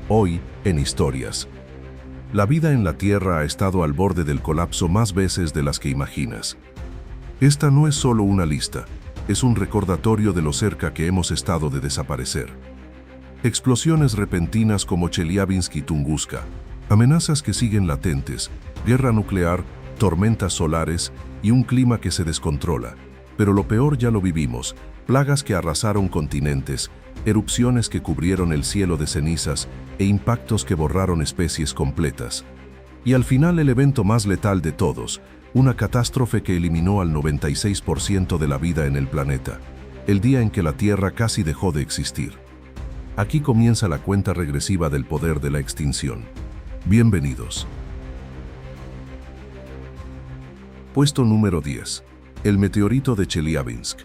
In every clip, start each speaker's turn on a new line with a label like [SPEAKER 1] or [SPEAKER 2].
[SPEAKER 1] Hoy, en Historias. La vida en la Tierra ha estado al borde del colapso más veces de las que imaginas. Esta no es solo una lista, es un recordatorio de lo cerca que hemos estado de desaparecer. Explosiones repentinas como Chelyabinsk y Tunguska, amenazas que siguen latentes, guerra nuclear, tormentas solares y un clima que se descontrola. Pero lo peor ya lo vivimos, plagas que arrasaron continentes, erupciones que cubrieron el cielo de cenizas e impactos que borraron especies completas. Y al final el evento más letal de todos, una catástrofe que eliminó al 96% de la vida en el planeta, el día en que la Tierra casi dejó de existir. Aquí comienza la cuenta regresiva del poder de la extinción. Bienvenidos. Puesto número 10. El meteorito de Chelyabinsk.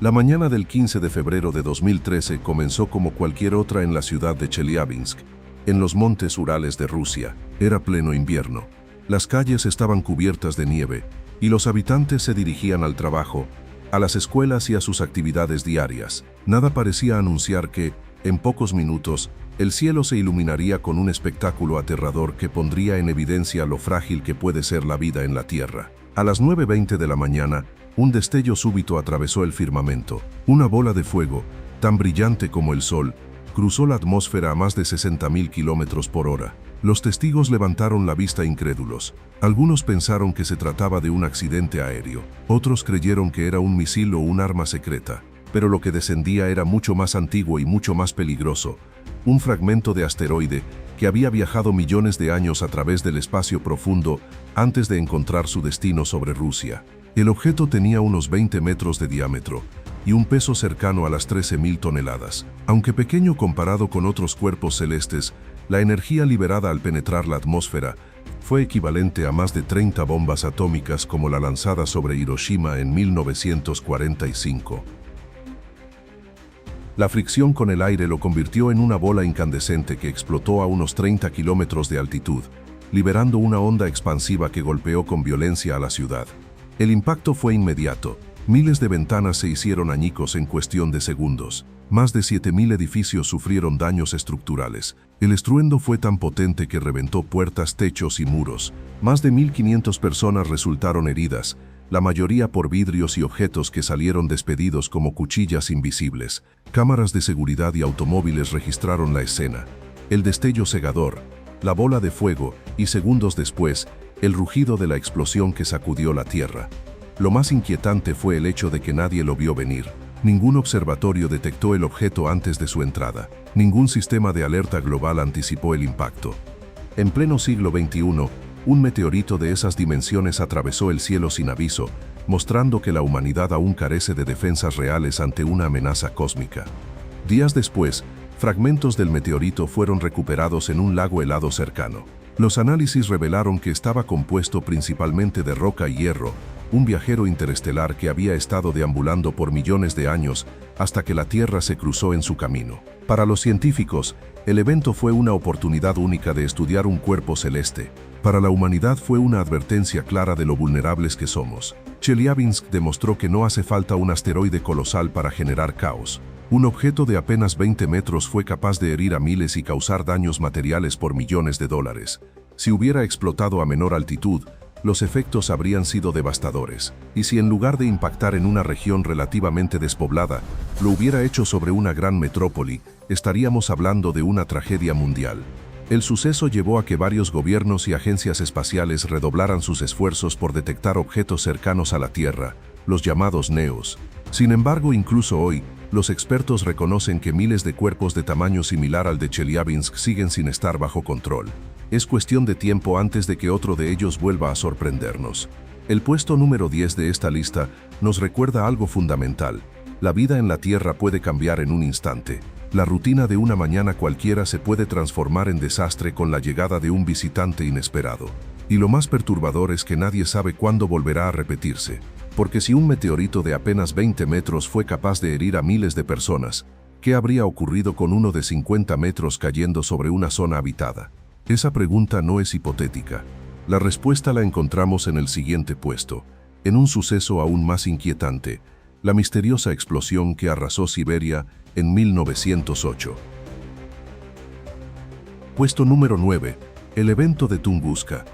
[SPEAKER 1] La mañana del 15 de febrero de 2013 comenzó como cualquier otra en la ciudad de Chelyabinsk, en los montes Urales de Rusia. Era pleno invierno. Las calles estaban cubiertas de nieve y los habitantes se dirigían al trabajo, a las escuelas y a sus actividades diarias. Nada parecía anunciar que, en pocos minutos, el cielo se iluminaría con un espectáculo aterrador que pondría en evidencia lo frágil que puede ser la vida en la Tierra. A las 9:20 de la mañana, un destello súbito atravesó el firmamento. Una bola de fuego, tan brillante como el sol, cruzó la atmósfera a más de 60.000 kilómetros por hora. Los testigos levantaron la vista incrédulos. Algunos pensaron que se trataba de un accidente aéreo. Otros creyeron que era un misil o un arma secreta. Pero lo que descendía era mucho más antiguo y mucho más peligroso. Un fragmento de asteroide que había viajado millones de años a través del espacio profundo antes de encontrar su destino sobre Rusia. El objeto tenía unos 20 metros de diámetro y un peso cercano a las 13.000 toneladas. Aunque pequeño comparado con otros cuerpos celestes, la energía liberada al penetrar la atmósfera fue equivalente a más de 30 bombas atómicas como la lanzada sobre Hiroshima en 1945. La fricción con el aire lo convirtió en una bola incandescente que explotó a unos 30 kilómetros de altitud, liberando una onda expansiva que golpeó con violencia a la ciudad. El impacto fue inmediato. Miles de ventanas se hicieron añicos en cuestión de segundos. Más de 7.000 edificios sufrieron daños estructurales. El estruendo fue tan potente que reventó puertas, techos y muros. Más de 1.500 personas resultaron heridas, la mayoría por vidrios y objetos que salieron despedidos como cuchillas invisibles. Cámaras de seguridad y automóviles registraron la escena. El destello cegador, la bola de fuego y, segundos después, el rugido de la explosión que sacudió la Tierra. Lo más inquietante fue el hecho de que nadie lo vio venir. Ningún observatorio detectó el objeto antes de su entrada. Ningún sistema de alerta global anticipó el impacto. En pleno siglo XXI, un meteorito de esas dimensiones atravesó el cielo sin aviso, mostrando que la humanidad aún carece de defensas reales ante una amenaza cósmica. Días después, fragmentos del meteorito fueron recuperados en un lago helado cercano. Los análisis revelaron que estaba compuesto principalmente de roca y hierro, un viajero interestelar que había estado deambulando por millones de años hasta que la Tierra se cruzó en su camino. Para los científicos, el evento fue una oportunidad única de estudiar un cuerpo celeste. Para la humanidad fue una advertencia clara de lo vulnerables que somos. Chelyabinsk demostró que no hace falta un asteroide colosal para generar caos. Un objeto de apenas 20 metros fue capaz de herir a miles y causar daños materiales por millones de dólares. Si hubiera explotado a menor altitud, los efectos habrían sido devastadores. Y si en lugar de impactar en una región relativamente despoblada, lo hubiera hecho sobre una gran metrópoli, estaríamos hablando de una tragedia mundial. El suceso llevó a que varios gobiernos y agencias espaciales redoblaran sus esfuerzos por detectar objetos cercanos a la Tierra, los llamados NEOs. Sin embargo, incluso hoy, los expertos reconocen que miles de cuerpos de tamaño similar al de Chelyabinsk siguen sin estar bajo control. Es cuestión de tiempo antes de que otro de ellos vuelva a sorprendernos. El puesto número 10 de esta lista nos recuerda algo fundamental. La vida en la Tierra puede cambiar en un instante. La rutina de una mañana cualquiera se puede transformar en desastre con la llegada de un visitante inesperado. Y lo más perturbador es que nadie sabe cuándo volverá a repetirse. Porque si un meteorito de apenas 20 metros fue capaz de herir a miles de personas, ¿qué habría ocurrido con uno de 50 metros cayendo sobre una zona habitada? Esa pregunta no es hipotética. La respuesta la encontramos en el siguiente puesto, en un suceso aún más inquietante, la misteriosa explosión que arrasó Siberia en 1908. Puesto número 9. El evento de Tunguska.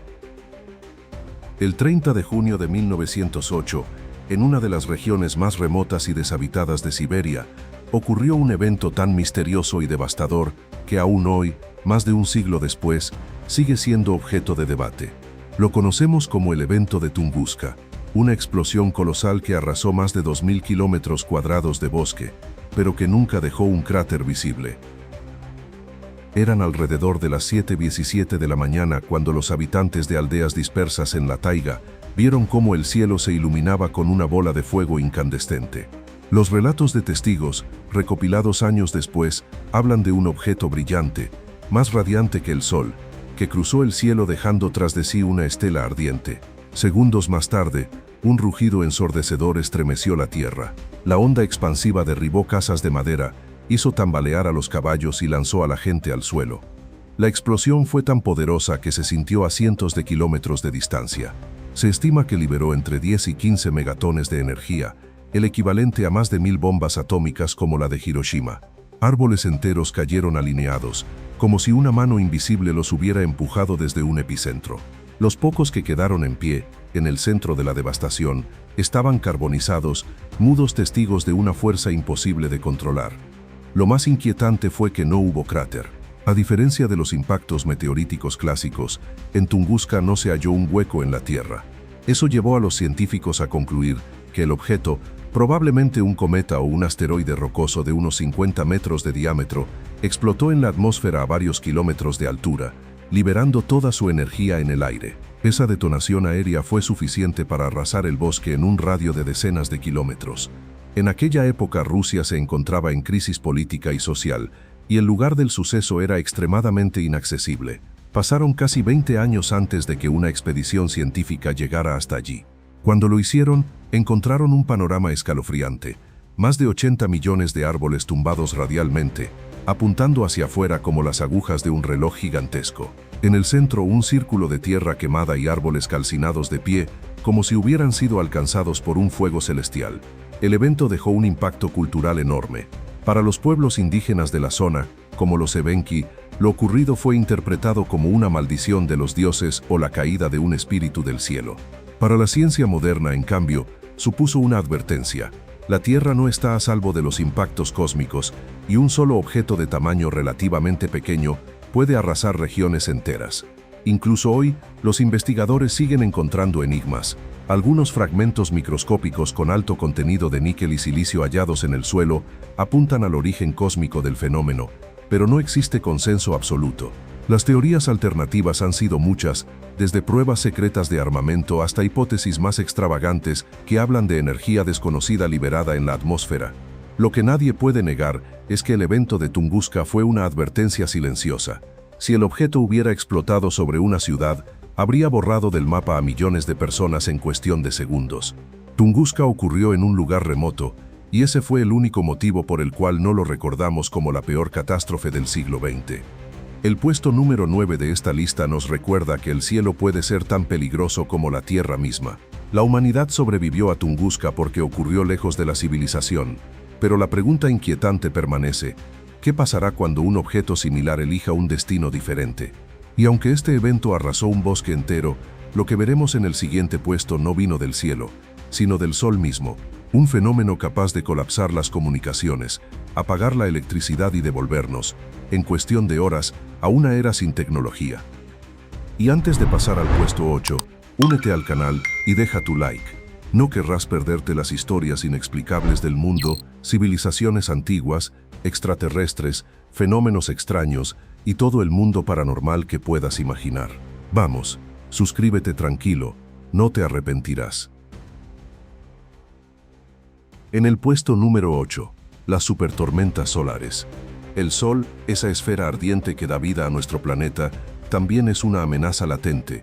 [SPEAKER 1] El 30 de junio de 1908, en una de las regiones más remotas y deshabitadas de Siberia, ocurrió un evento tan misterioso y devastador que aún hoy, más de un siglo después, sigue siendo objeto de debate. Lo conocemos como el evento de Tunguska, una explosión colosal que arrasó más de 2.000 kilómetros cuadrados de bosque, pero que nunca dejó un cráter visible. Eran alrededor de las 7:17 de la mañana cuando los habitantes de aldeas dispersas en la taiga vieron cómo el cielo se iluminaba con una bola de fuego incandescente. Los relatos de testigos, recopilados años después, hablan de un objeto brillante, más radiante que el sol, que cruzó el cielo dejando tras de sí una estela ardiente. Segundos más tarde, un rugido ensordecedor estremeció la tierra. La onda expansiva derribó casas de madera, hizo tambalear a los caballos y lanzó a la gente al suelo. La explosión fue tan poderosa que se sintió a cientos de kilómetros de distancia. Se estima que liberó entre 10 y 15 megatones de energía, el equivalente a más de 1000 bombas atómicas como la de Hiroshima. Árboles enteros cayeron alineados, como si una mano invisible los hubiera empujado desde un epicentro. Los pocos que quedaron en pie, en el centro de la devastación, estaban carbonizados, mudos testigos de una fuerza imposible de controlar. Lo más inquietante fue que no hubo cráter. A diferencia de los impactos meteoríticos clásicos, en Tunguska no se halló un hueco en la Tierra. Eso llevó a los científicos a concluir que el objeto, probablemente un cometa o un asteroide rocoso de unos 50 metros de diámetro, explotó en la atmósfera a varios kilómetros de altura, liberando toda su energía en el aire. Esa detonación aérea fue suficiente para arrasar el bosque en un radio de decenas de kilómetros. En aquella época Rusia se encontraba en crisis política y social, y el lugar del suceso era extremadamente inaccesible. Pasaron casi 20 años antes de que una expedición científica llegara hasta allí. Cuando lo hicieron, encontraron un panorama escalofriante. Más de 80 millones de árboles tumbados radialmente, apuntando hacia afuera como las agujas de un reloj gigantesco. En el centro, un círculo de tierra quemada y árboles calcinados de pie, como si hubieran sido alcanzados por un fuego celestial. El evento dejó un impacto cultural enorme. Para los pueblos indígenas de la zona, como los Evenki, lo ocurrido fue interpretado como una maldición de los dioses o la caída de un espíritu del cielo. Para la ciencia moderna, en cambio, supuso una advertencia. La Tierra no está a salvo de los impactos cósmicos, y un solo objeto de tamaño relativamente pequeño puede arrasar regiones enteras. Incluso hoy, los investigadores siguen encontrando enigmas. Algunos fragmentos microscópicos con alto contenido de níquel y silicio hallados en el suelo apuntan al origen cósmico del fenómeno, pero no existe consenso absoluto. Las teorías alternativas han sido muchas, desde pruebas secretas de armamento hasta hipótesis más extravagantes que hablan de energía desconocida liberada en la atmósfera. Lo que nadie puede negar es que el evento de Tunguska fue una advertencia silenciosa. Si el objeto hubiera explotado sobre una ciudad, habría borrado del mapa a millones de personas en cuestión de segundos. Tunguska ocurrió en un lugar remoto, y ese fue el único motivo por el cual no lo recordamos como la peor catástrofe del siglo XX. El puesto número 9 de esta lista nos recuerda que el cielo puede ser tan peligroso como la Tierra misma. La humanidad sobrevivió a Tunguska porque ocurrió lejos de la civilización, pero la pregunta inquietante permanece: ¿qué pasará cuando un objeto similar elija un destino diferente? Y aunque este evento arrasó un bosque entero, lo que veremos en el siguiente puesto no vino del cielo, sino del sol mismo, un fenómeno capaz de colapsar las comunicaciones, apagar la electricidad y devolvernos, en cuestión de horas, a una era sin tecnología. Y antes de pasar al puesto 8, únete al canal y deja tu like. No querrás perderte las historias inexplicables del mundo, civilizaciones antiguas, extraterrestres, fenómenos extraños y todo el mundo paranormal que puedas imaginar. Vamos, suscríbete tranquilo, no te arrepentirás. En el puesto número 8, las supertormentas solares. El Sol, esa esfera ardiente que da vida a nuestro planeta, también es una amenaza latente.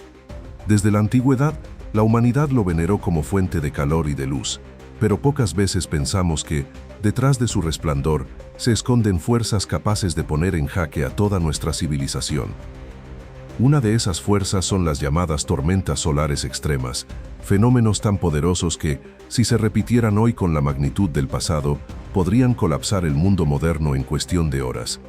[SPEAKER 1] Desde la antigüedad, la humanidad lo veneró como fuente de calor y de luz, pero pocas veces pensamos que, detrás de su resplandor, se esconden fuerzas capaces de poner en jaque a toda nuestra civilización. Una de esas fuerzas son las llamadas tormentas solares extremas, fenómenos tan poderosos que, si se repitieran hoy con la magnitud del pasado, podrían colapsar el mundo moderno en cuestión de horas.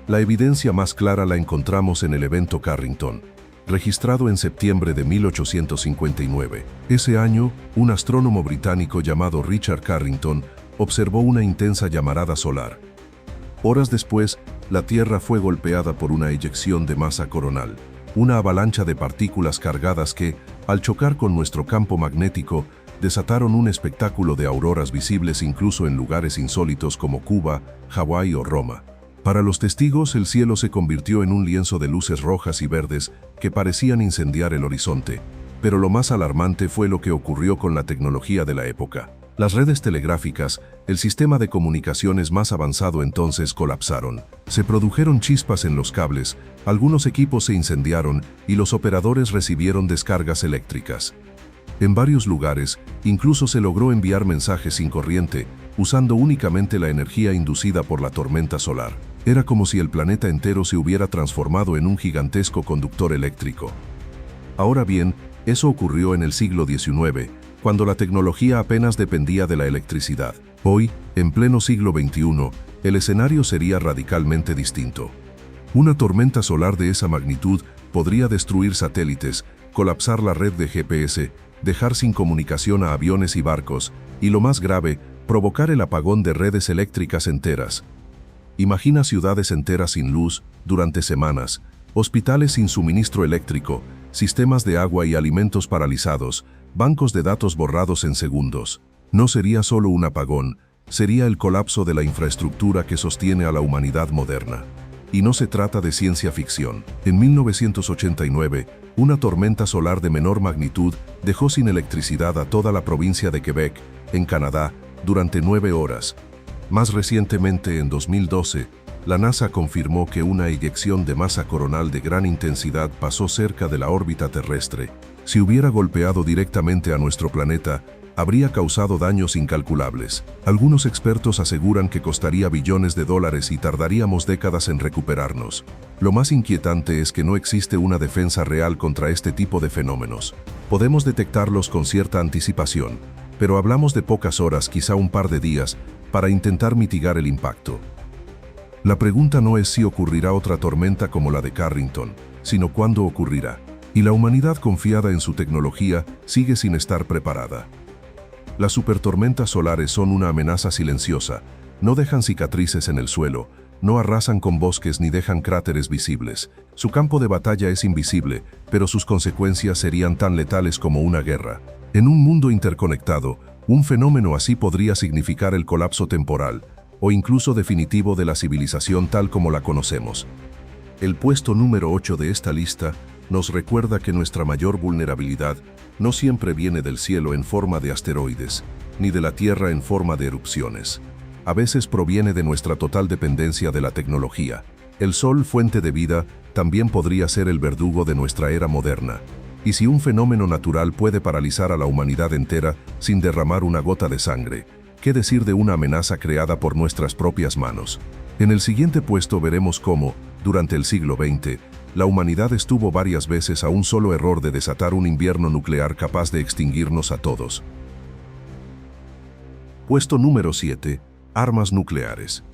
[SPEAKER 1] La evidencia más clara la encontramos en el evento Carrington, registrado en septiembre de 1859. Ese año, un astrónomo británico llamado Richard Carrington observó una intensa llamarada solar. Horas después, la Tierra fue golpeada por una eyección de masa coronal, una avalancha de partículas cargadas que, al chocar con nuestro campo magnético, desataron un espectáculo de auroras visibles incluso en lugares insólitos como Cuba, Hawái o Roma. Para los testigos, el cielo se convirtió en un lienzo de luces rojas y verdes que parecían incendiar el horizonte. Pero lo más alarmante fue lo que ocurrió con la tecnología de la época. Las redes telegráficas, el sistema de comunicaciones más avanzado entonces, colapsaron. Se produjeron chispas en los cables, algunos equipos se incendiaron y los operadores recibieron descargas eléctricas. En varios lugares, incluso se logró enviar mensajes sin corriente, usando únicamente la energía inducida por la tormenta solar. Era como si el planeta entero se hubiera transformado en un gigantesco conductor eléctrico. Ahora bien, eso ocurrió en el siglo XIX, cuando la tecnología apenas dependía de la electricidad. Hoy, en pleno siglo XXI, el escenario sería radicalmente distinto. Una tormenta solar de esa magnitud podría destruir satélites, colapsar la red de GPS, dejar sin comunicación a aviones y barcos, y lo más grave, provocar el apagón de redes eléctricas enteras. Imagina ciudades enteras sin luz durante semanas, hospitales sin suministro eléctrico, sistemas de agua y alimentos paralizados, bancos de datos borrados en segundos. No sería solo un apagón, sería el colapso de la infraestructura que sostiene a la humanidad moderna. Y no se trata de ciencia ficción. En 1989, una tormenta solar de menor magnitud dejó sin electricidad a toda la provincia de Quebec, en Canadá, durante 9 horas. Más recientemente, en 2012, la NASA confirmó que una eyección de masa coronal de gran intensidad pasó cerca de la órbita terrestre. Si hubiera golpeado directamente a nuestro planeta, habría causado daños incalculables. Algunos expertos aseguran que costaría billones de dólares y tardaríamos décadas en recuperarnos. Lo más inquietante es que no existe una defensa real contra este tipo de fenómenos. Podemos detectarlos con cierta anticipación, pero hablamos de pocas horas, quizá un par de días, para intentar mitigar el impacto. La pregunta no es si ocurrirá otra tormenta como la de Carrington, sino cuándo ocurrirá. Y la humanidad, confiada en su tecnología, sigue sin estar preparada. Las supertormentas solares son una amenaza silenciosa, no dejan cicatrices en el suelo, no arrasan con bosques ni dejan cráteres visibles. Su campo de batalla es invisible, pero sus consecuencias serían tan letales como una guerra. En un mundo interconectado, un fenómeno así podría significar el colapso temporal, o incluso definitivo de la civilización tal como la conocemos. El puesto número 8 de esta lista nos recuerda que nuestra mayor vulnerabilidad no siempre viene del cielo en forma de asteroides, ni de la Tierra en forma de erupciones. A veces proviene de nuestra total dependencia de la tecnología. El Sol, fuente de vida, también podría ser el verdugo de nuestra era moderna. Y si un fenómeno natural puede paralizar a la humanidad entera sin derramar una gota de sangre, ¿qué decir de una amenaza creada por nuestras propias manos? En el siguiente puesto veremos cómo, durante el siglo XX, la humanidad estuvo varias veces a un solo error de desatar un invierno nuclear capaz de extinguirnos a todos. Puesto número 7. Armas nucleares.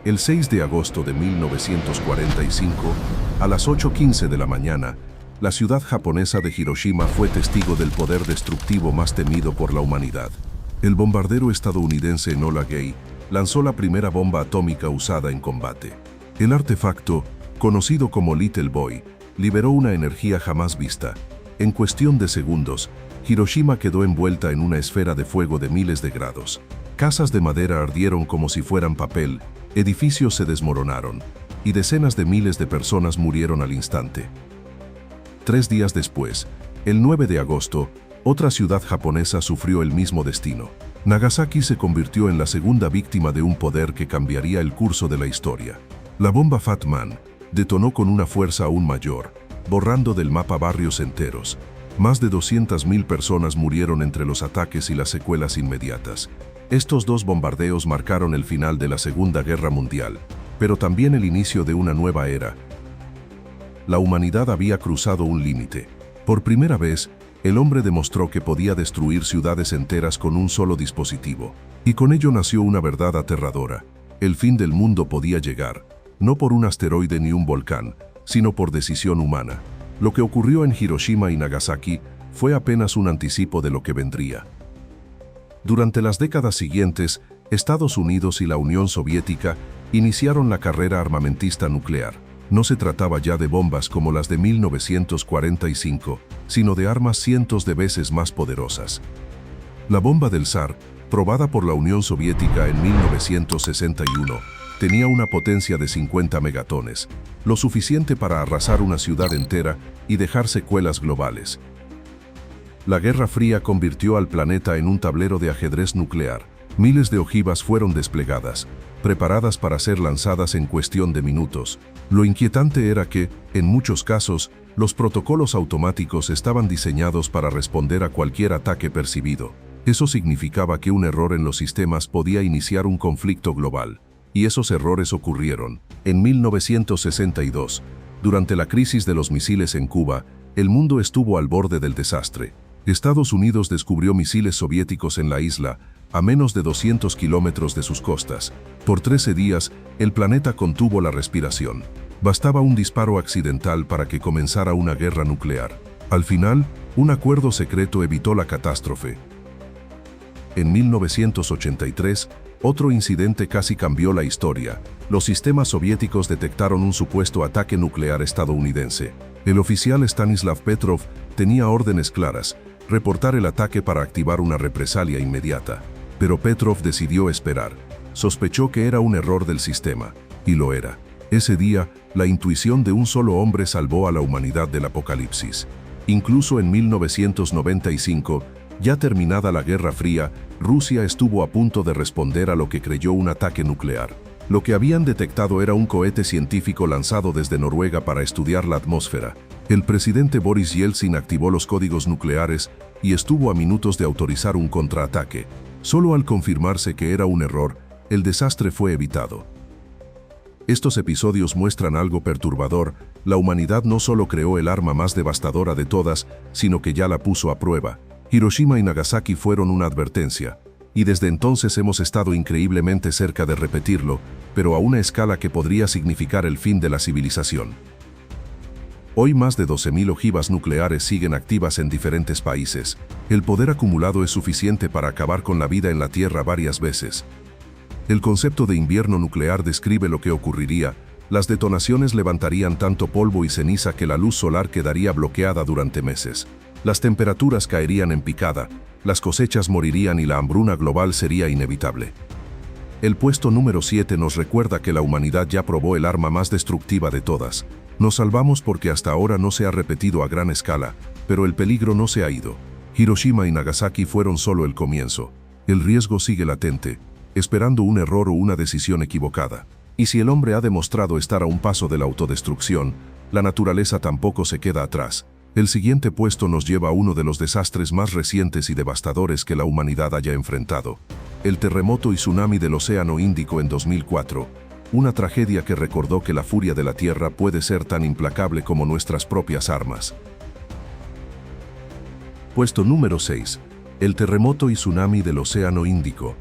[SPEAKER 1] El 6 de agosto de 1945, a las 8:15 de la mañana, la ciudad japonesa de Hiroshima fue testigo del poder destructivo más temido por la humanidad. El bombardero estadounidense Enola Gay lanzó la primera bomba atómica usada en combate. El artefacto, conocido como Little Boy, liberó una energía jamás vista. En cuestión de segundos, Hiroshima quedó envuelta en una esfera de fuego de miles de grados. Casas de madera ardieron como si fueran papel, edificios se desmoronaron, y decenas de miles de personas murieron al instante. 3 días después, el 9 de agosto, otra ciudad japonesa sufrió el mismo destino. Nagasaki se convirtió en la segunda víctima de un poder que cambiaría el curso de la historia. La bomba Fat Man detonó con una fuerza aún mayor, borrando del mapa barrios enteros. Más de 200.000 personas murieron entre los ataques y las secuelas inmediatas. Estos 2 bombardeos marcaron el final de la Segunda Guerra Mundial, pero también el inicio de una nueva era. La humanidad había cruzado un límite. Por primera vez, el hombre demostró que podía destruir ciudades enteras con un solo dispositivo. Y con ello nació una verdad aterradora. El fin del mundo podía llegar, no por un asteroide ni un volcán, sino por decisión humana. Lo que ocurrió en Hiroshima y Nagasaki fue apenas un anticipo de lo que vendría. Durante las décadas siguientes, Estados Unidos y la Unión Soviética iniciaron la carrera armamentista nuclear. No se trataba ya de bombas como las de 1945, sino de armas cientos de veces más poderosas. La bomba del Zar, probada por la Unión Soviética en 1961, tenía una potencia de 50 megatones, lo suficiente para arrasar una ciudad entera y dejar secuelas globales. La Guerra Fría convirtió al planeta en un tablero de ajedrez nuclear. Miles de ojivas fueron desplegadas, preparadas para ser lanzadas en cuestión de minutos. Lo inquietante era que, en muchos casos, los protocolos automáticos estaban diseñados para responder a cualquier ataque percibido. Eso significaba que un error en los sistemas podía iniciar un conflicto global. Y esos errores ocurrieron. En 1962, durante la crisis de los misiles en Cuba, el mundo estuvo al borde del desastre. Estados Unidos descubrió misiles soviéticos en la isla, a menos de 200 kilómetros de sus costas. Por 13 días, el planeta contuvo la respiración. Bastaba un disparo accidental para que comenzara una guerra nuclear. Al final, un acuerdo secreto evitó la catástrofe. En 1983, otro incidente casi cambió la historia. Los sistemas soviéticos detectaron un supuesto ataque nuclear estadounidense. El oficial Stanislav Petrov tenía órdenes claras: reportar el ataque para activar una represalia inmediata. Pero Petrov decidió esperar. Sospechó que era un error del sistema, y lo era. Ese día, la intuición de un solo hombre salvó a la humanidad del apocalipsis. Incluso en 1995, ya terminada la Guerra Fría, Rusia estuvo a punto de responder a lo que creyó un ataque nuclear. Lo que habían detectado era un cohete científico lanzado desde Noruega para estudiar la atmósfera. El presidente Boris Yeltsin activó los códigos nucleares y estuvo a minutos de autorizar un contraataque. Solo al confirmarse que era un error, el desastre fue evitado. Estos episodios muestran algo perturbador: la humanidad no solo creó el arma más devastadora de todas, sino que ya la puso a prueba. Hiroshima y Nagasaki fueron una advertencia, y desde entonces hemos estado increíblemente cerca de repetirlo, pero a una escala que podría significar el fin de la civilización. Hoy más de 12.000 ojivas nucleares siguen activas en diferentes países. El poder acumulado es suficiente para acabar con la vida en la Tierra varias veces. El concepto de invierno nuclear describe lo que ocurriría. Las detonaciones levantarían tanto polvo y ceniza que la luz solar quedaría bloqueada durante meses. Las temperaturas caerían en picada, las cosechas morirían y la hambruna global sería inevitable. El puesto número 7 nos recuerda que la humanidad ya probó el arma más destructiva de todas. Nos salvamos porque hasta ahora no se ha repetido a gran escala, pero el peligro no se ha ido. Hiroshima y Nagasaki fueron solo el comienzo. El riesgo sigue latente, esperando un error o una decisión equivocada. Y si el hombre ha demostrado estar a un paso de la autodestrucción, la naturaleza tampoco se queda atrás. El siguiente puesto nos lleva a uno de los desastres más recientes y devastadores que la humanidad haya enfrentado: el terremoto y tsunami del Océano Índico en 2004, una tragedia que recordó que la furia de la Tierra puede ser tan implacable como nuestras propias armas. Puesto número 6. El terremoto y tsunami del Océano Índico.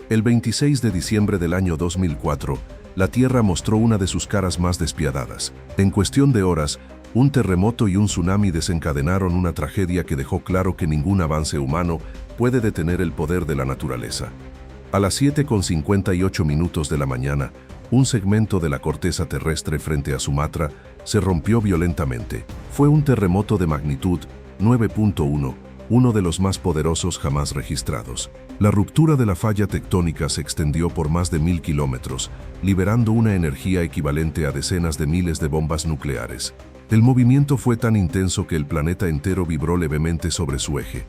[SPEAKER 1] El 26 de diciembre del año 2004, la Tierra mostró una de sus caras más despiadadas. En cuestión de horas, un terremoto y un tsunami desencadenaron una tragedia que dejó claro que ningún avance humano puede detener el poder de la naturaleza. A las 7:58 de la mañana, un segmento de la corteza terrestre frente a Sumatra se rompió violentamente. Fue un terremoto de magnitud 9.1, uno de los más poderosos jamás registrados. La ruptura de la falla tectónica se extendió por más de 1000 kilómetros, liberando una energía equivalente a decenas de miles de bombas nucleares. El movimiento fue tan intenso que el planeta entero vibró levemente sobre su eje.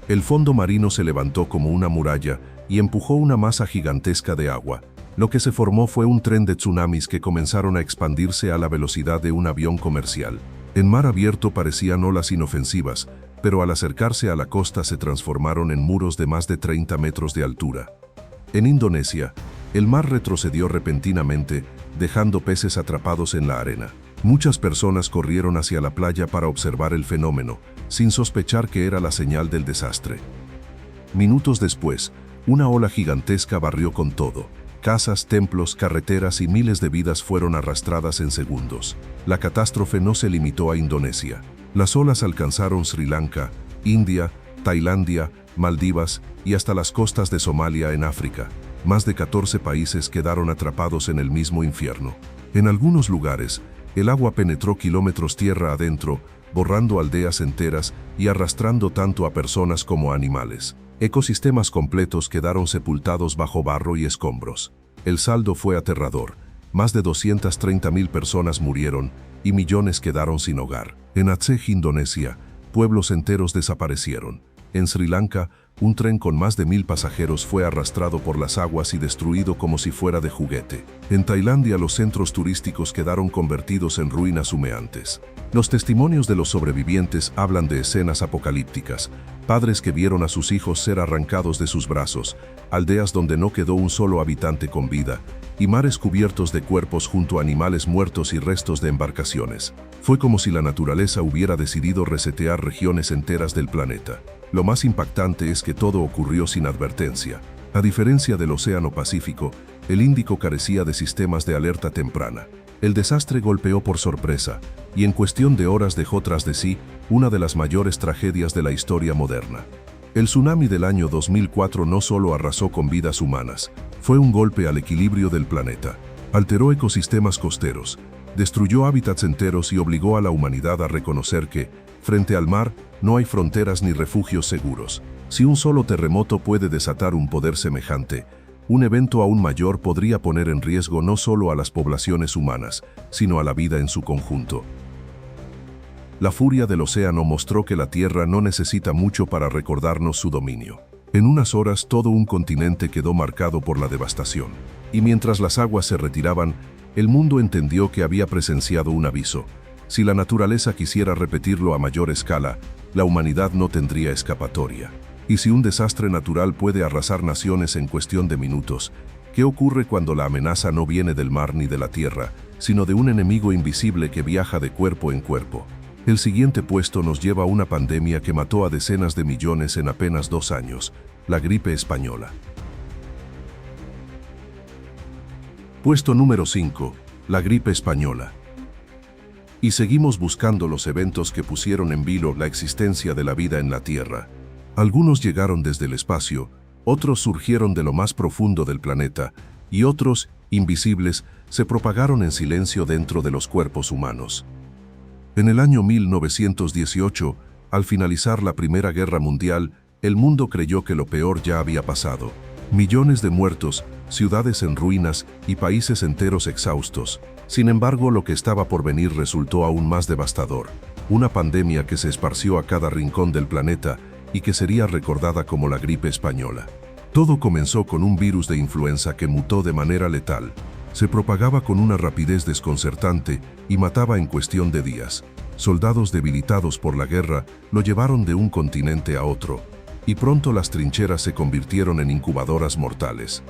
[SPEAKER 1] El fondo marino se levantó como una muralla y empujó una masa gigantesca de agua. Lo que se formó fue un tren de tsunamis que comenzaron a expandirse a la velocidad de un avión comercial. En mar abierto parecían olas inofensivas, pero al acercarse a la costa se transformaron en muros de más de 30 metros de altura. En Indonesia, el mar retrocedió repentinamente, dejando peces atrapados en la arena. Muchas personas corrieron hacia la playa para observar el fenómeno, sin sospechar que era la señal del desastre. Minutos después, una ola gigantesca barrió con todo. Casas, templos, carreteras y miles de vidas fueron arrastradas en segundos. La catástrofe no se limitó a Indonesia. Las olas alcanzaron Sri Lanka, India, Tailandia, Maldivas y hasta las costas de Somalia en África. Más de 14 países quedaron atrapados en el mismo infierno. En algunos lugares, el agua penetró kilómetros tierra adentro, borrando aldeas enteras y arrastrando tanto a personas como a animales. Ecosistemas completos quedaron sepultados bajo barro y escombros. El saldo fue aterrador. Más de 230.000 personas murieron y millones quedaron sin hogar. En Aceh, Indonesia, pueblos enteros desaparecieron. En Sri Lanka, un tren con más de 1.000 pasajeros fue arrastrado por las aguas y destruido como si fuera de juguete. En Tailandia, los centros turísticos quedaron convertidos en ruinas humeantes. Los testimonios de los sobrevivientes hablan de escenas apocalípticas, padres que vieron a sus hijos ser arrancados de sus brazos, aldeas donde no quedó un solo habitante con vida, y mares cubiertos de cuerpos junto a animales muertos y restos de embarcaciones. Fue como si la naturaleza hubiera decidido resetear regiones enteras del planeta. Lo más impactante es que todo ocurrió sin advertencia. A diferencia del Océano Pacífico, el Índico carecía de sistemas de alerta temprana. El desastre golpeó por sorpresa, y en cuestión de horas dejó tras de sí una de las mayores tragedias de la historia moderna. El tsunami del año 2004 no solo arrasó con vidas humanas, fue un golpe al equilibrio del planeta. Alteró ecosistemas costeros, destruyó hábitats enteros y obligó a la humanidad a reconocer que, frente al mar, no hay fronteras ni refugios seguros. Si un solo terremoto puede desatar un poder semejante, un evento aún mayor podría poner en riesgo no solo a las poblaciones humanas, sino a la vida en su conjunto. La furia del océano mostró que la Tierra no necesita mucho para recordarnos su dominio. En unas horas todo un continente quedó marcado por la devastación. Y mientras las aguas se retiraban, el mundo entendió que había presenciado un aviso. Si la naturaleza quisiera repetirlo a mayor escala, la humanidad no tendría escapatoria. Y si un desastre natural puede arrasar naciones en cuestión de minutos, ¿qué ocurre cuando la amenaza no viene del mar ni de la tierra, sino de un enemigo invisible que viaja de cuerpo en cuerpo? El siguiente puesto nos lleva a una pandemia que mató a decenas de millones en apenas 2 años, la gripe española. Puesto número 5, la gripe española. Y seguimos buscando los eventos que pusieron en vilo la existencia de la vida en la Tierra. Algunos llegaron desde el espacio, otros surgieron de lo más profundo del planeta, y otros, invisibles, se propagaron en silencio dentro de los cuerpos humanos. En el año 1918, al finalizar la Primera Guerra Mundial, el mundo creyó que lo peor ya había pasado. Millones de muertos, ciudades en ruinas y países enteros exhaustos. Sin embargo, lo que estaba por venir resultó aún más devastador. Una pandemia que se esparció a cada rincón del planeta y que sería recordada como la gripe española. Todo comenzó con un virus de influenza que mutó de manera letal. Se propagaba con una rapidez desconcertante y mataba en cuestión de días. Soldados debilitados por la guerra lo llevaron de un continente a otro, y pronto las trincheras se convirtieron en incubadoras mortales.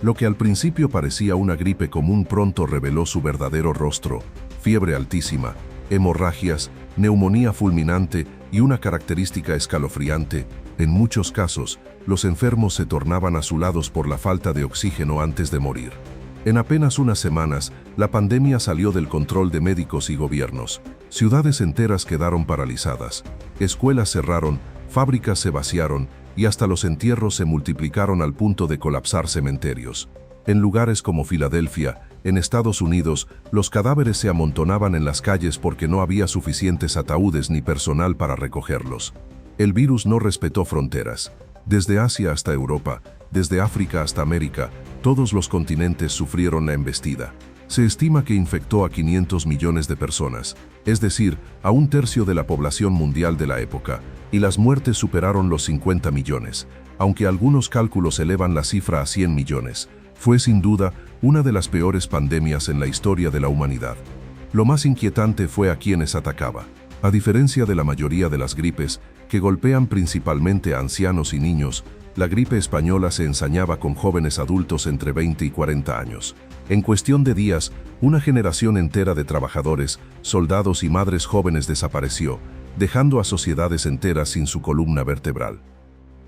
[SPEAKER 1] Lo que al principio parecía una gripe común pronto reveló su verdadero rostro: fiebre altísima, hemorragias, neumonía fulminante y una característica escalofriante. En muchos casos, los enfermos se tornaban azulados por la falta de oxígeno antes de morir. En apenas unas semanas, la pandemia salió del control de médicos y gobiernos. Ciudades enteras quedaron paralizadas, escuelas cerraron, fábricas se vaciaron y hasta los entierros se multiplicaron al punto de colapsar cementerios. En lugares como Filadelfia, en Estados Unidos, los cadáveres se amontonaban en las calles porque no había suficientes ataúdes ni personal para recogerlos. El virus no respetó fronteras. Desde Asia hasta Europa, desde África hasta América, todos los continentes sufrieron la embestida. Se estima que infectó a 500 millones de personas, es decir, a 1/3 de la población mundial de la época, y las muertes superaron los 50 millones, aunque algunos cálculos elevan la cifra a 100 millones. Fue sin duda una de las peores pandemias en la historia de la humanidad. Lo más inquietante fue a quienes atacaba. A diferencia de la mayoría de las gripes, que golpean principalmente a ancianos y niños, la gripe española se ensañaba con jóvenes adultos entre 20 y 40 años. En cuestión de días, una generación entera de trabajadores, soldados y madres jóvenes desapareció, dejando a sociedades enteras sin su columna vertebral.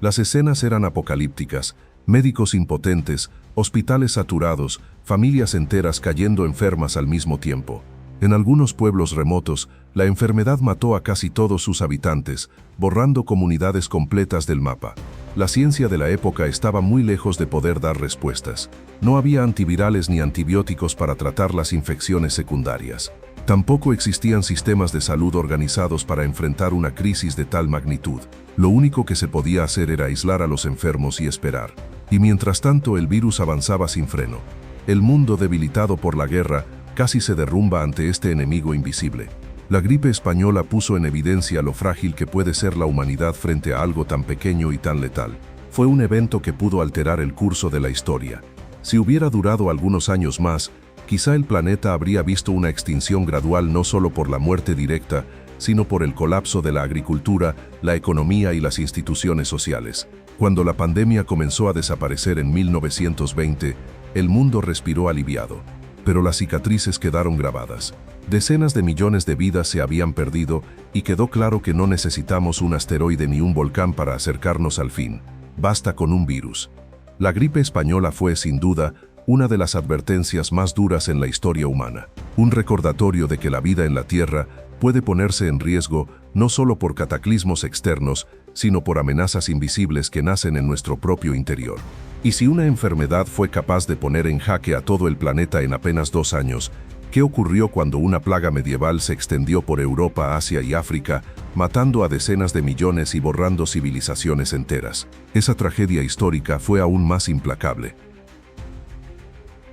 [SPEAKER 1] Las escenas eran apocalípticas. Médicos impotentes, hospitales saturados, familias enteras cayendo enfermas al mismo tiempo. En algunos pueblos remotos, la enfermedad mató a casi todos sus habitantes, borrando comunidades completas del mapa. La ciencia de la época estaba muy lejos de poder dar respuestas. No había antivirales ni antibióticos para tratar las infecciones secundarias. Tampoco existían sistemas de salud organizados para enfrentar una crisis de tal magnitud. Lo único que se podía hacer era aislar a los enfermos y esperar. Y mientras tanto el virus avanzaba sin freno. El mundo, debilitado por la guerra, casi se derrumba ante este enemigo invisible. La gripe española puso en evidencia lo frágil que puede ser la humanidad frente a algo tan pequeño y tan letal. Fue un evento que pudo alterar el curso de la historia. Si hubiera durado algunos años más, quizá el planeta habría visto una extinción gradual no solo por la muerte directa, sino por el colapso de la agricultura, la economía y las instituciones sociales. Cuando la pandemia comenzó a desaparecer en 1920, el mundo respiró aliviado. Pero las cicatrices quedaron grabadas. Decenas de millones de vidas se habían perdido y quedó claro que no necesitamos un asteroide ni un volcán para acercarnos al fin. Basta con un virus. La gripe española fue, sin duda, una de las advertencias más duras en la historia humana. Un recordatorio de que la vida en la Tierra puede ponerse en riesgo no solo por cataclismos externos, sino por amenazas invisibles que nacen en nuestro propio interior. Y si una enfermedad fue capaz de poner en jaque a todo el planeta en apenas 2 años, ¿qué ocurrió cuando una plaga medieval se extendió por Europa, Asia y África, matando a decenas de millones y borrando civilizaciones enteras? Esa tragedia histórica fue aún más implacable.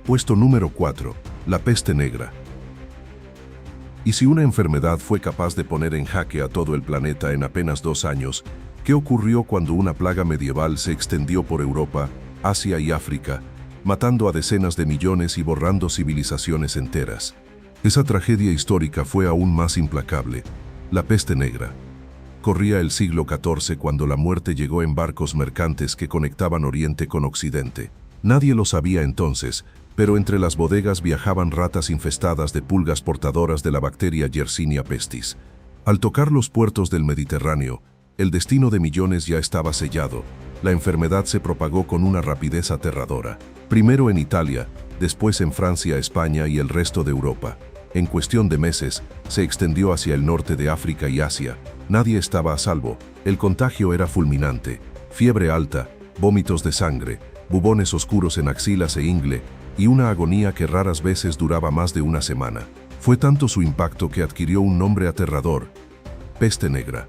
[SPEAKER 1] Puesto número 4. La peste negra. Y si una enfermedad fue capaz de poner en jaque a todo el planeta en apenas 2 años, ¿qué ocurrió cuando una plaga medieval se extendió por Europa, Asia y África, matando a decenas de millones y borrando civilizaciones enteras? Esa tragedia histórica fue aún más implacable. La peste negra. Corría el siglo XIV cuando la muerte llegó en barcos mercantes que conectaban Oriente con Occidente. Nadie lo sabía entonces, pero entre las bodegas viajaban ratas infestadas de pulgas portadoras de la bacteria Yersinia pestis. Al tocar los puertos del Mediterráneo, el destino de millones ya estaba sellado. La enfermedad se propagó con una rapidez aterradora. Primero en Italia, después en Francia, España y el resto de Europa. En cuestión de meses, se extendió hacia el norte de África y Asia. Nadie estaba a salvo. El contagio era fulminante. Fiebre alta, vómitos de sangre, bubones oscuros en axilas e ingle, y una agonía que raras veces duraba más de una semana. Fue tanto su impacto que adquirió un nombre aterrador: peste negra.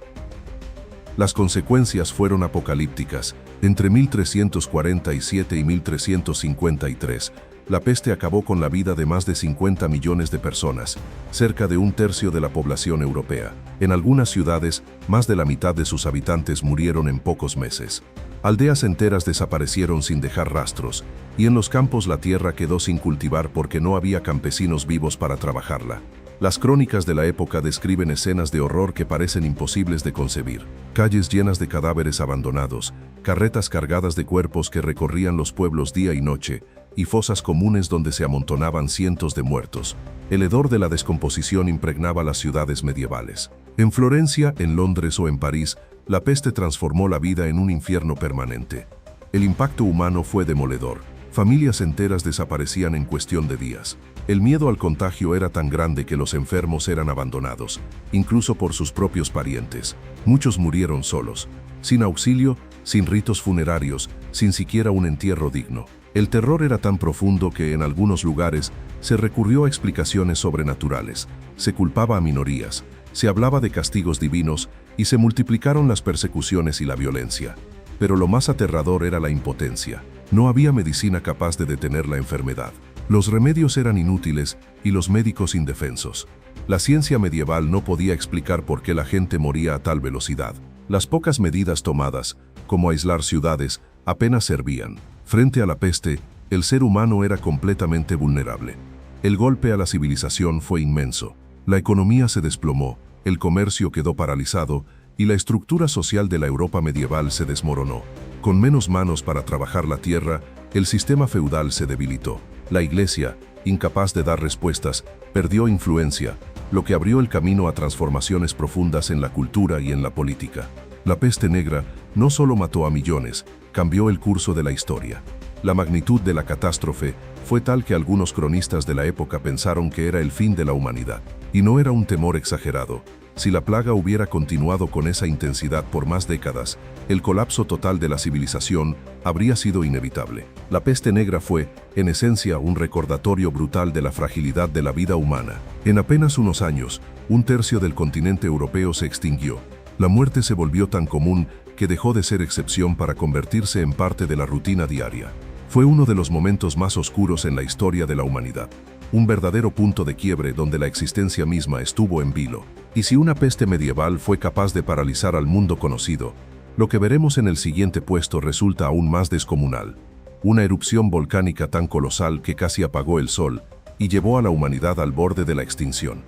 [SPEAKER 1] Las consecuencias fueron apocalípticas. Entre 1347 y 1353, la peste acabó con la vida de más de 50 millones de personas, cerca de 1/3 de la población europea. En algunas ciudades, más de la mitad de sus habitantes murieron en pocos meses. Aldeas enteras desaparecieron sin dejar rastros, y en los campos la tierra quedó sin cultivar porque no había campesinos vivos para trabajarla. Las crónicas de la época describen escenas de horror que parecen imposibles de concebir. Calles llenas de cadáveres abandonados, carretas cargadas de cuerpos que recorrían los pueblos día y noche, y fosas comunes donde se amontonaban cientos de muertos. El hedor de la descomposición impregnaba las ciudades medievales. En Florencia, en Londres o en París, la peste transformó la vida en un infierno permanente. El impacto humano fue demoledor. Familias enteras desaparecían en cuestión de días. El miedo al contagio era tan grande que los enfermos eran abandonados, incluso por sus propios parientes. Muchos murieron solos, sin auxilio, sin ritos funerarios, sin siquiera un entierro digno. El terror era tan profundo que en algunos lugares se recurrió a explicaciones sobrenaturales, se culpaba a minorías, se hablaba de castigos divinos y se multiplicaron las persecuciones y la violencia. Pero lo más aterrador era la impotencia. No había medicina capaz de detener la enfermedad. Los remedios eran inútiles y los médicos indefensos. La ciencia medieval no podía explicar por qué la gente moría a tal velocidad. Las pocas medidas tomadas, como aislar ciudades, apenas servían. Frente a la peste, el ser humano era completamente vulnerable. El golpe a la civilización fue inmenso. La economía se desplomó, el comercio quedó paralizado y la estructura social de la Europa medieval se desmoronó. Con menos manos para trabajar la tierra, el sistema feudal se debilitó. La Iglesia, incapaz de dar respuestas, perdió influencia, lo que abrió el camino a transformaciones profundas en la cultura y en la política. La peste negra no solo mató a millones, cambió el curso de la historia. La magnitud de la catástrofe fue tal que algunos cronistas de la época pensaron que era el fin de la humanidad. Y no era un temor exagerado. Si la plaga hubiera continuado con esa intensidad por más décadas, el colapso total de la civilización habría sido inevitable. La peste negra fue, en esencia, un recordatorio brutal de la fragilidad de la vida humana. En apenas unos años, un tercio del continente europeo se extinguió. La muerte se volvió tan común que dejó de ser excepción para convertirse en parte de la rutina diaria. Fue uno de los momentos más oscuros en la historia de la humanidad. Un verdadero punto de quiebre donde la existencia misma estuvo en vilo. Y si una peste medieval fue capaz de paralizar al mundo conocido, lo que veremos en el siguiente puesto resulta aún más descomunal. Una erupción volcánica tan colosal que casi apagó el sol y llevó a la humanidad al borde de la extinción.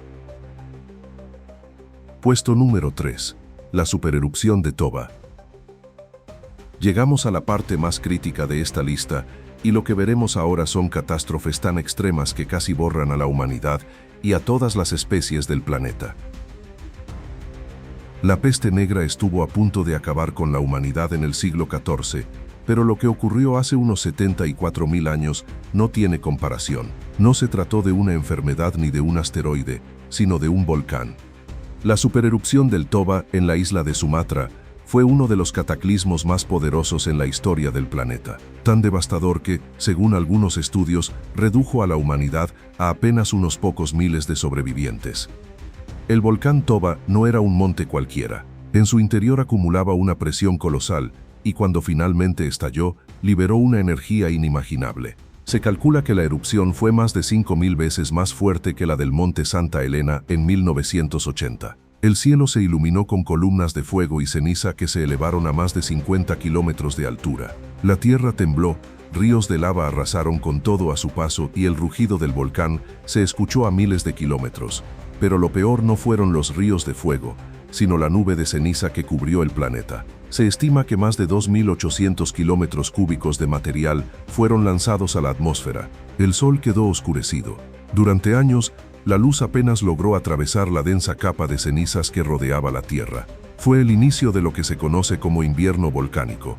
[SPEAKER 1] Puesto número 3. La supererupción de Toba. Llegamos a la parte más crítica de esta lista, y lo que veremos ahora son catástrofes tan extremas que casi borran a la humanidad y a todas las especies del planeta. La peste negra estuvo a punto de acabar con la humanidad en el siglo XIV, pero lo que ocurrió hace unos 74.000 años no tiene comparación. No se trató de una enfermedad ni de un asteroide, sino de un volcán. La supererupción del Toba en la isla de Sumatra fue uno de los cataclismos más poderosos en la historia del planeta, tan devastador que, según algunos estudios, redujo a la humanidad a apenas unos pocos miles de sobrevivientes. El volcán Toba no era un monte cualquiera. En su interior acumulaba una presión colosal y cuando finalmente estalló, liberó una energía inimaginable. Se calcula que la erupción fue más de 5.000 veces más fuerte que la del monte Santa Elena en 1980. El cielo se iluminó con columnas de fuego y ceniza que se elevaron a más de 50 kilómetros de altura. La tierra tembló, ríos de lava arrasaron con todo a su paso y el rugido del volcán se escuchó a miles de kilómetros. Pero lo peor no fueron los ríos de fuego, sino la nube de ceniza que cubrió el planeta. Se estima que más de 2.800 kilómetros cúbicos de material fueron lanzados a la atmósfera. El sol quedó oscurecido. Durante años, la luz apenas logró atravesar la densa capa de cenizas que rodeaba la Tierra. Fue el inicio de lo que se conoce como invierno volcánico.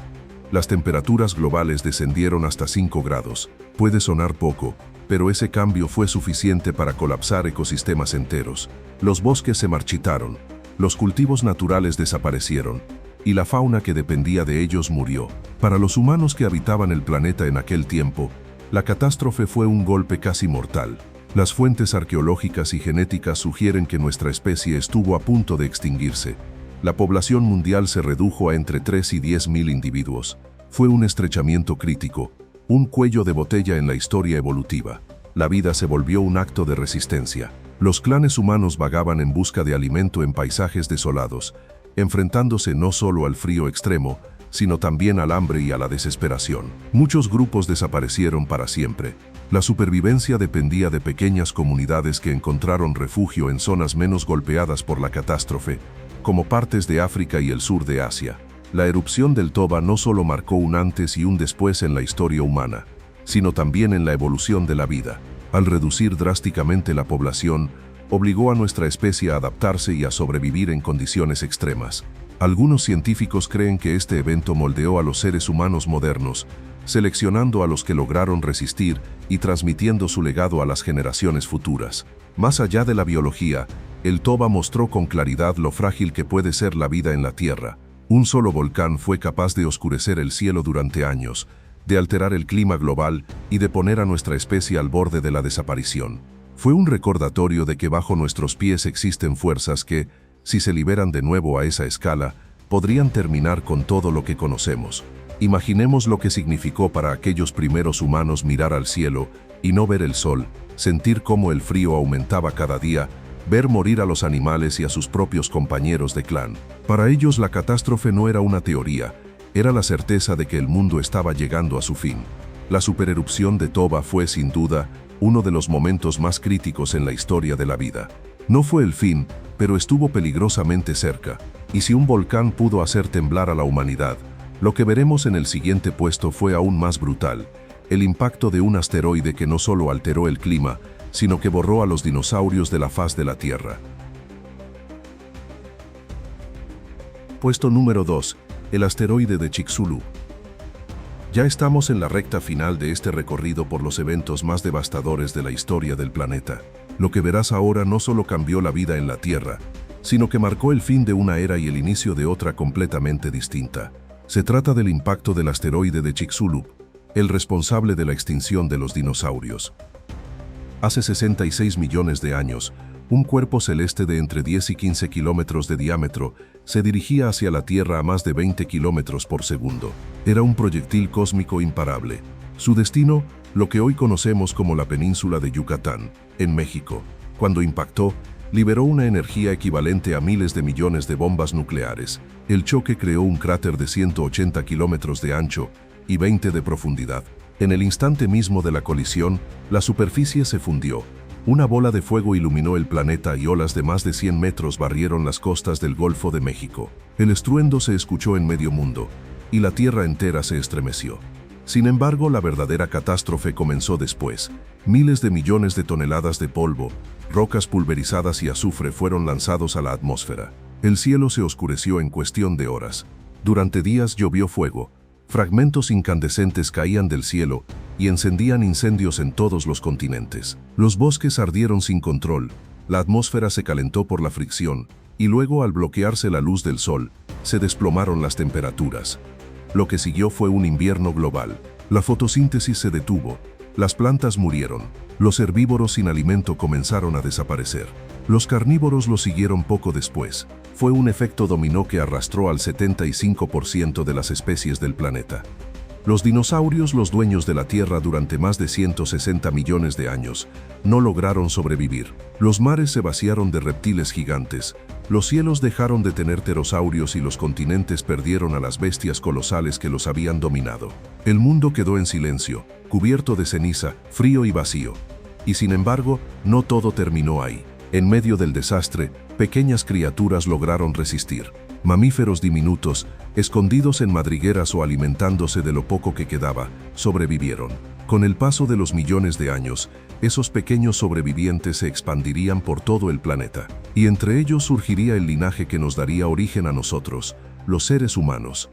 [SPEAKER 1] Las temperaturas globales descendieron hasta 5 grados. Puede sonar poco, pero ese cambio fue suficiente para colapsar ecosistemas enteros. Los bosques se marchitaron, los cultivos naturales desaparecieron, y la fauna que dependía de ellos murió. Para los humanos que habitaban el planeta en aquel tiempo, la catástrofe fue un golpe casi mortal. Las fuentes arqueológicas y genéticas sugieren que nuestra especie estuvo a punto de extinguirse. La población mundial se redujo a entre 3 y 10.000 individuos. Fue un estrechamiento crítico, un cuello de botella en la historia evolutiva. La vida se volvió un acto de resistencia. Los clanes humanos vagaban en busca de alimento en paisajes desolados, enfrentándose no solo al frío extremo, sino también al hambre y a la desesperación. Muchos grupos desaparecieron para siempre. La supervivencia dependía de pequeñas comunidades que encontraron refugio en zonas menos golpeadas por la catástrofe, como partes de África y el sur de Asia. La erupción del Toba no solo marcó un antes y un después en la historia humana, sino también en la evolución de la vida. Al reducir drásticamente la población, obligó a nuestra especie a adaptarse y a sobrevivir en condiciones extremas. Algunos científicos creen que este evento moldeó a los seres humanos modernos, seleccionando a los que lograron resistir y transmitiendo su legado a las generaciones futuras. Más allá de la biología, el Toba mostró con claridad lo frágil que puede ser la vida en la Tierra. Un solo volcán fue capaz de oscurecer el cielo durante años, de alterar el clima global y de poner a nuestra especie al borde de la desaparición. Fue un recordatorio de que bajo nuestros pies existen fuerzas que, si se liberan de nuevo a esa escala, podrían terminar con todo lo que conocemos. Imaginemos lo que significó para aquellos primeros humanos mirar al cielo y no ver el sol, sentir cómo el frío aumentaba cada día, ver morir a los animales y a sus propios compañeros de clan. Para ellos la catástrofe no era una teoría, era la certeza de que el mundo estaba llegando a su fin. La supererupción de Toba fue, sin duda, uno de los momentos más críticos en la historia de la vida. No fue el fin, pero estuvo peligrosamente cerca. Y si un volcán pudo hacer temblar a la humanidad, lo que veremos en el siguiente puesto fue aún más brutal: el impacto de un asteroide que no solo alteró el clima, sino que borró a los dinosaurios de la faz de la Tierra. Puesto número 2. El asteroide de Chicxulub. Ya estamos en la recta final de este recorrido por los eventos más devastadores de la historia del planeta. Lo que verás ahora no solo cambió la vida en la Tierra, sino que marcó el fin de una era y el inicio de otra completamente distinta. Se trata del impacto del asteroide de Chicxulub, el responsable de la extinción de los dinosaurios. Hace 66 millones de años, un cuerpo celeste de entre 10 y 15 kilómetros de diámetro se dirigía hacia la Tierra a más de 20 kilómetros por segundo. Era un proyectil cósmico imparable. Su destino, lo que hoy conocemos como la península de Yucatán, en México. Cuando impactó, liberó una energía equivalente a miles de millones de bombas nucleares. El choque creó un cráter de 180 kilómetros de ancho y 20 de profundidad. En el instante mismo de la colisión, la superficie se fundió. Una bola de fuego iluminó el planeta y olas de más de 100 metros barrieron las costas del Golfo de México. El estruendo se escuchó en medio mundo, y la Tierra entera se estremeció. Sin embargo, la verdadera catástrofe comenzó después. Miles de millones de toneladas de polvo, rocas pulverizadas y azufre fueron lanzados a la atmósfera. El cielo se oscureció en cuestión de horas. Durante días llovió fuego. Fragmentos incandescentes caían del cielo y encendían incendios en todos los continentes. Los bosques ardieron sin control, la atmósfera se calentó por la fricción, y luego, al bloquearse la luz del sol, se desplomaron las temperaturas. Lo que siguió fue un invierno global. La fotosíntesis se detuvo, las plantas murieron, los herbívoros sin alimento comenzaron a desaparecer. Los carnívoros lo siguieron poco después. Fue un efecto dominó que arrastró al 75% de las especies del planeta. Los dinosaurios, los dueños de la Tierra durante más de 160 millones de años, no lograron sobrevivir. Los mares se vaciaron de reptiles gigantes, los cielos dejaron de tener pterosaurios y los continentes perdieron a las bestias colosales que los habían dominado. El mundo quedó en silencio, cubierto de ceniza, frío y vacío. Y sin embargo, no todo terminó ahí. En medio del desastre, pequeñas criaturas lograron resistir. Mamíferos diminutos, escondidos en madrigueras o alimentándose de lo poco que quedaba, sobrevivieron. Con el paso de los millones de años, esos pequeños sobrevivientes se expandirían por todo el planeta. Y entre ellos surgiría el linaje que nos daría origen a nosotros, los seres humanos.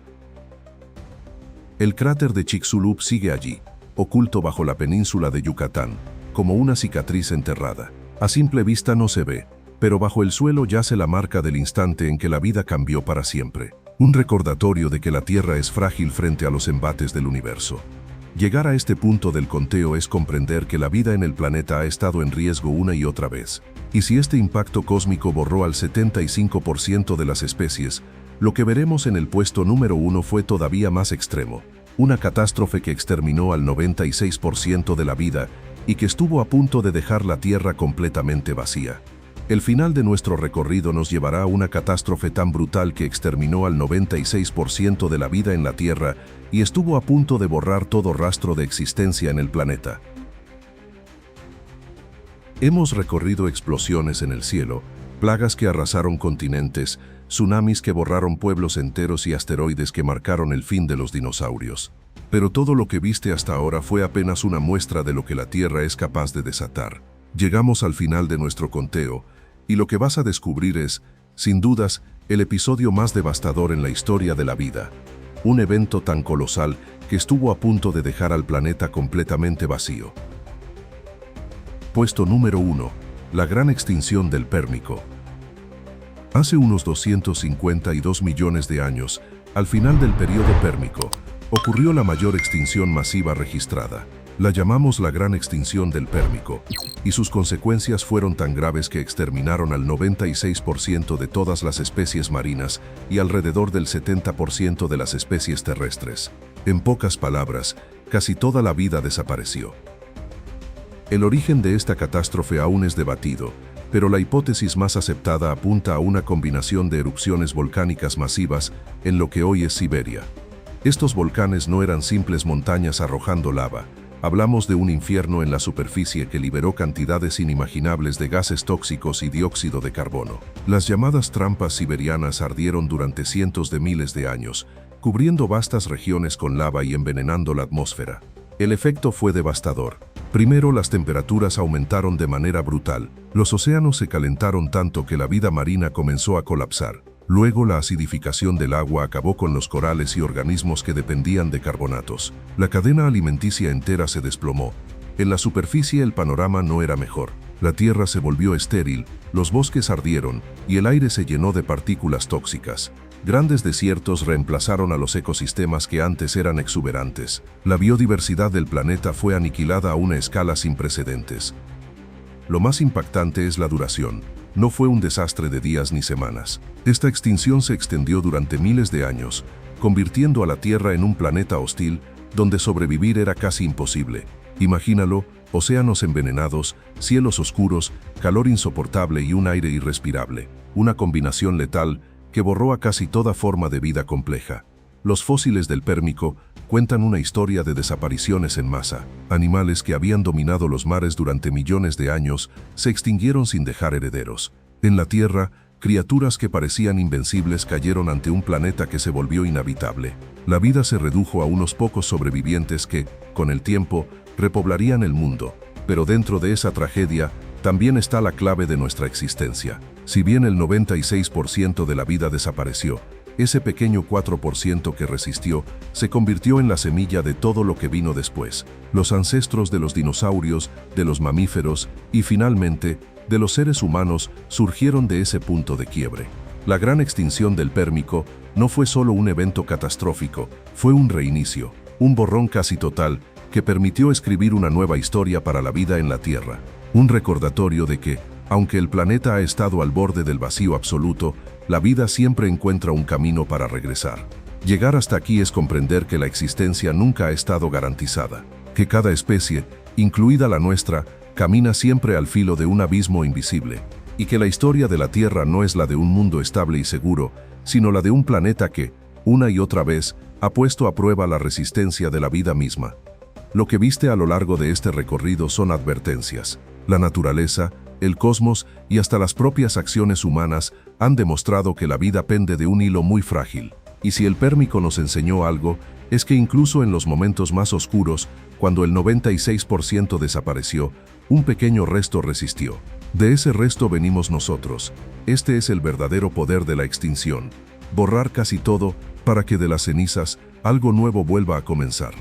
[SPEAKER 1] El cráter de Chicxulub sigue allí, oculto bajo la península de Yucatán, como una cicatriz enterrada. A simple vista no se ve, pero bajo el suelo yace la marca del instante en que la vida cambió para siempre. Un recordatorio de que la Tierra es frágil frente a los embates del universo. Llegar a este punto del conteo es comprender que la vida en el planeta ha estado en riesgo una y otra vez. Y si este impacto cósmico borró al 75% de las especies, lo que veremos en el puesto número 1 fue todavía más extremo. Una catástrofe que exterminó al 96% de la vida y que estuvo a punto de dejar la Tierra completamente vacía. El final de nuestro recorrido nos llevará a una catástrofe tan brutal que exterminó al 96% de la vida en la Tierra y estuvo a punto de borrar todo rastro de existencia en el planeta. Hemos recorrido explosiones en el cielo, plagas que arrasaron continentes, tsunamis que borraron pueblos enteros y asteroides que marcaron el fin de los dinosaurios. Pero todo lo que viste hasta ahora fue apenas una muestra de lo que la Tierra es capaz de desatar. Llegamos al final de nuestro conteo, y lo que vas a descubrir es, sin dudas, el episodio más devastador en la historia de la vida. Un evento tan colosal que estuvo a punto de dejar al planeta completamente vacío. Puesto número 1. La gran extinción del Pérmico. Hace unos 252 millones de años, al final del período Pérmico, ocurrió la mayor extinción masiva registrada. La llamamos la Gran Extinción del Pérmico, y sus consecuencias fueron tan graves que exterminaron al 96% de todas las especies marinas y alrededor del 70% de las especies terrestres. En pocas palabras, casi toda la vida desapareció. El origen de esta catástrofe aún es debatido, pero la hipótesis más aceptada apunta a una combinación de erupciones volcánicas masivas en lo que hoy es Siberia. Estos volcanes no eran simples montañas arrojando lava. Hablamos de un infierno en la superficie que liberó cantidades inimaginables de gases tóxicos y dióxido de carbono. Las llamadas trampas siberianas ardieron durante cientos de miles de años, cubriendo vastas regiones con lava y envenenando la atmósfera. El efecto fue devastador. Primero, las temperaturas aumentaron de manera brutal. Los océanos se calentaron tanto que la vida marina comenzó a colapsar. Luego la acidificación del agua acabó con los corales y organismos que dependían de carbonatos. La cadena alimenticia entera se desplomó. En la superficie el panorama no era mejor. La tierra se volvió estéril, los bosques ardieron y el aire se llenó de partículas tóxicas. Grandes desiertos reemplazaron a los ecosistemas que antes eran exuberantes. La biodiversidad del planeta fue aniquilada a una escala sin precedentes. Lo más impactante es la duración. No fue un desastre de días ni semanas. Esta extinción se extendió durante miles de años, convirtiendo a la Tierra en un planeta hostil donde sobrevivir era casi imposible. Imagínalo, océanos envenenados, cielos oscuros, calor insoportable y un aire irrespirable. Una combinación letal que borró a casi toda forma de vida compleja. Los fósiles del Pérmico cuentan una historia de desapariciones en masa. Animales que habían dominado los mares durante millones de años se extinguieron sin dejar herederos. En la Tierra, criaturas que parecían invencibles cayeron ante un planeta que se volvió inhabitable. La vida se redujo a unos pocos sobrevivientes que, con el tiempo, repoblarían el mundo. Pero dentro de esa tragedia, también está la clave de nuestra existencia. Si bien el 96% de la vida desapareció, ese pequeño 4% que resistió se convirtió en la semilla de todo lo que vino después. Los ancestros de los dinosaurios, de los mamíferos y, finalmente, de los seres humanos surgieron de ese punto de quiebre. La gran extinción del Pérmico no fue solo un evento catastrófico, fue un reinicio, un borrón casi total que permitió escribir una nueva historia para la vida en la Tierra. Un recordatorio de que, aunque el planeta ha estado al borde del vacío absoluto, la vida siempre encuentra un camino para regresar. Llegar hasta aquí es comprender que la existencia nunca ha estado garantizada, que cada especie, incluida la nuestra, camina siempre al filo de un abismo invisible, y que la historia de la Tierra no es la de un mundo estable y seguro, sino la de un planeta que, una y otra vez, ha puesto a prueba la resistencia de la vida misma. Lo que viste a lo largo de este recorrido son advertencias. La naturaleza, el cosmos y hasta las propias acciones humanas han demostrado que la vida pende de un hilo muy frágil. Y si el Pérmico nos enseñó algo, es que incluso en los momentos más oscuros, cuando el 96% desapareció, un pequeño resto resistió. De ese resto venimos nosotros. Este es el verdadero poder de la extinción. Borrar casi todo para que de las cenizas algo nuevo vuelva a comenzar.